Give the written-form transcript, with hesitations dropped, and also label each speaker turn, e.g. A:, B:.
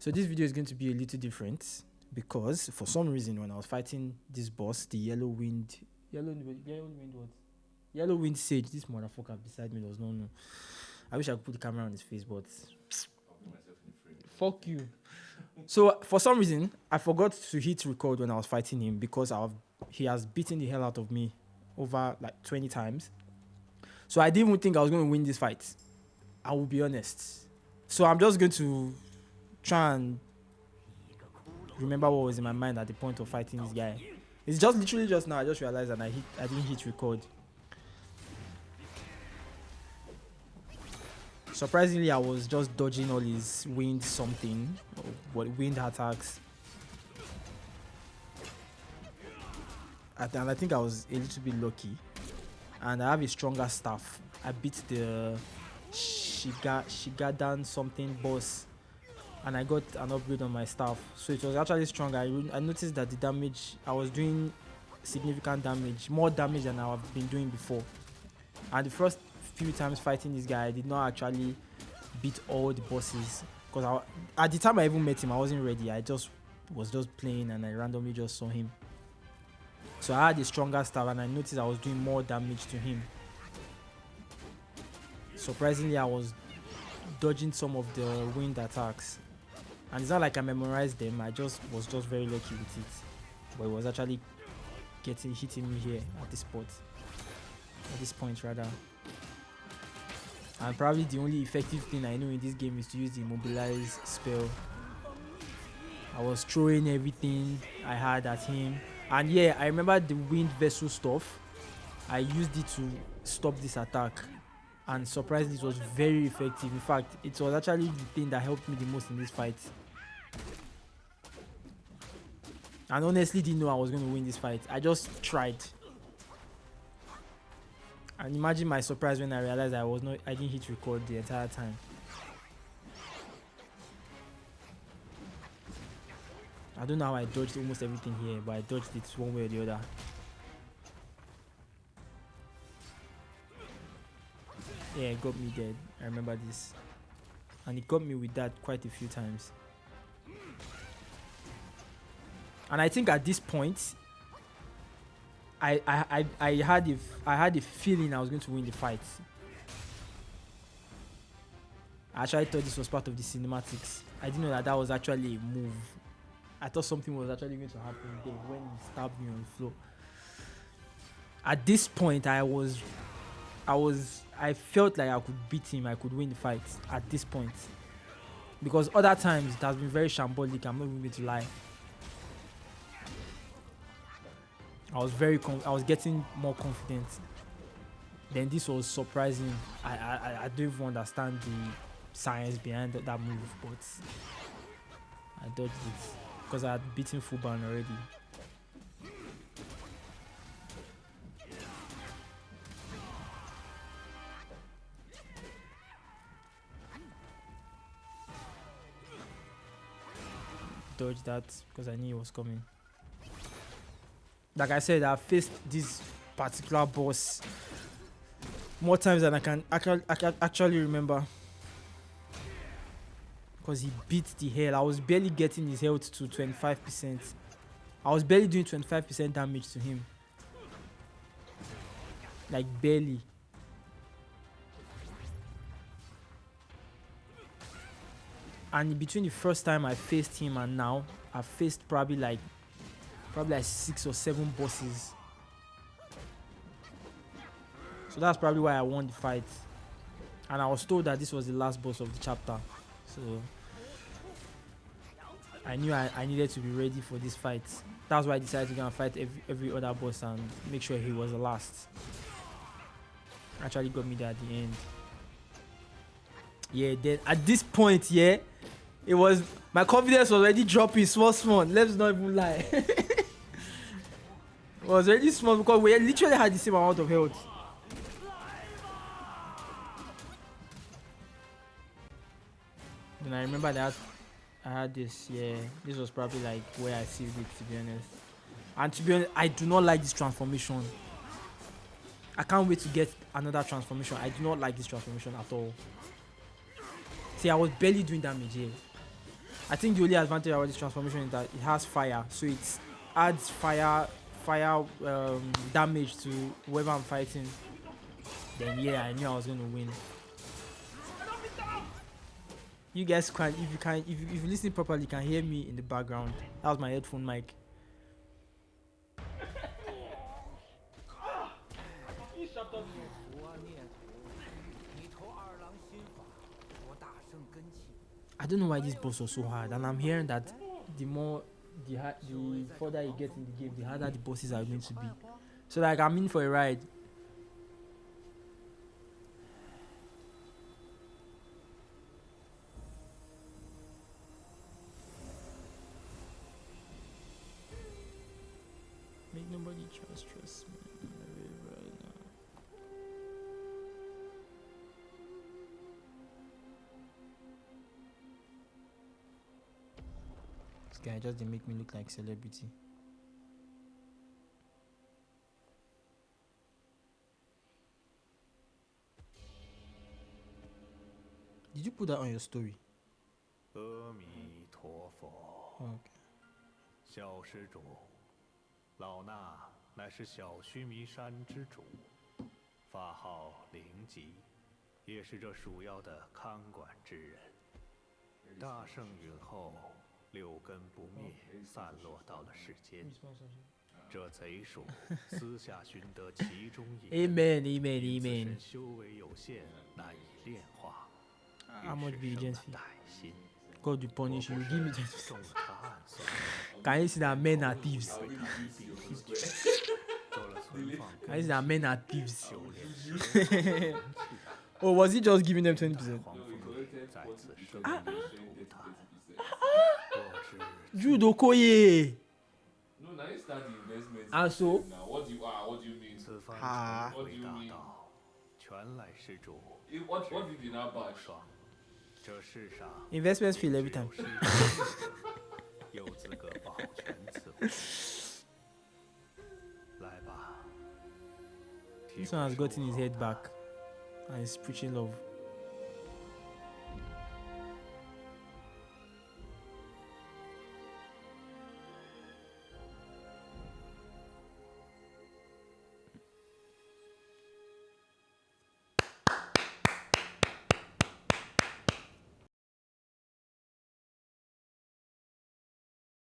A: So this video is going to be a little different because for some reason when I was fighting this boss, the yellow wind what? Yellow wind sage, this motherfucker beside me does not know. I wish I could put the camera on his face, but fuck you. So for some reason, I forgot to hit record when I was fighting him because he has beaten the hell out of me over like 20 times. So I didn't even think I was going to win this fight. I will be honest. So I'm just going to try and remember what was in my mind at the point of fighting this guy. It's just literally just now I just realized that I didn't hit record. Surprisingly, I was just dodging all his wind something, wind attacks. And I think I was a little bit lucky. And I have a stronger staff. I beat the Shigadan something boss. And I got an upgrade on my staff. So it was actually stronger. I noticed that the damage, I was doing significant damage. More damage than I've been doing before. And the first few times fighting this guy, I did not actually beat all the bosses. Because at the time I even met him, I wasn't ready. I was just playing and I randomly just saw him. So I had a stronger staff and I noticed I was doing more damage to him. Surprisingly, I was dodging some of the wind attacks. And it's not like I memorized them, I was just very lucky with it. But it was actually hitting me here at this spot. At this point rather. And probably the only effective thing I know in this game is to use the immobilize spell. I was throwing everything I had at him. And yeah, I remember the wind vessel stuff. I used it to stop this attack. And surprisingly, it was very effective. In fact, it was actually the thing that helped me the most in this fight. And honestly didn't know I was going to win this fight. I just tried. And imagine my surprise when I realized I didn't hit record the entire time. I don't know how I dodged almost everything here, but I dodged it one way or the other. Yeah, it got me dead. I remember this. And it got me with that quite a few times. And I think at this point, I had a feeling I was going to win the fight. I actually thought this was part of the cinematics. I didn't know that was actually a move. I thought something was actually going to happen there when he stabbed me on the floor. At this point, I felt like I could beat him. I could win the fight at this point. Because other times it has been very shambolic. I'm not even going to lie. I was getting more confident. Then this was surprising. I don't even understand the science behind that move, but I dodged it because I had beaten Fuban already. Dodged that because I knew it was coming. Like I said, I faced this particular boss more times than I can actually remember. Because he beat the hell. I was barely getting his health to 25%. I was barely doing 25% damage to him. Like barely. And between the first time I faced him and now, I faced probably like 6 or 7 bosses. So that's probably why I won the fight. And I was told that this was the last boss of the chapter. So I knew I needed to be ready for this fight. That's why I decided to go and fight every other boss and make sure he was the last. Actually got me there at the end. Yeah, then at this point, yeah, it was, my confidence was already dropping small. Let's not even lie. It was really small because we literally had the same amount of health. Then I remember that I had this, yeah, this was probably like where I saved it, to be honest. And to be honest, I do not like this transformation. I can't wait to get another transformation. I do not like this transformation at all. See, I was barely doing damage here. I think the only advantage about this transformation is that it has fire, so it adds fire damage to whoever I'm fighting. Then yeah, I knew I was gonna win. You guys can, if you listen properly, you can hear me in the background. That was my headphone mic. I don't know why this boss was so hard, and I'm hearing that the further you get in the game, the harder the bosses are going to be. So like, I'm in for a ride. Make nobody trust me. Right now. This guy just didn't make me look like celebrity. Did you put that on your story?
B: 阿弥陀佛，
A: Okay.
B: 小施主，老衲乃是小须弥山之主，法号灵吉，也是这鼠妖的看管之人。大圣陨后，六根不灭，散落到了世间。这贼鼠私下寻得其中一根，
A: Amen.
B: 因此身修为有限，难以炼化。
A: How much be the fee?
B: 歹心，
A: God will punish you. Give me
B: 中了他暗算。
A: Can you see that men are thieves?
B: 做了存放
A: Can you see that men are thieves?
B: 修炼。
A: Oh, was he just giving them 20%?
B: 黄蜂再次生命涂炭。
A: Judo Koye.
C: No, now you start the investment.
A: And so?
C: Now, what do you mean?
B: 此番
A: 啊
B: 重回大道，全赖施主
C: What did you now buy?
B: 爽。这世上
A: Investments fail every time.
B: 只有施主有资格保全此物。来吧，替
A: This
B: 我
A: one has
B: 收
A: gotten his
B: 好
A: head
B: 它
A: back and is preaching love.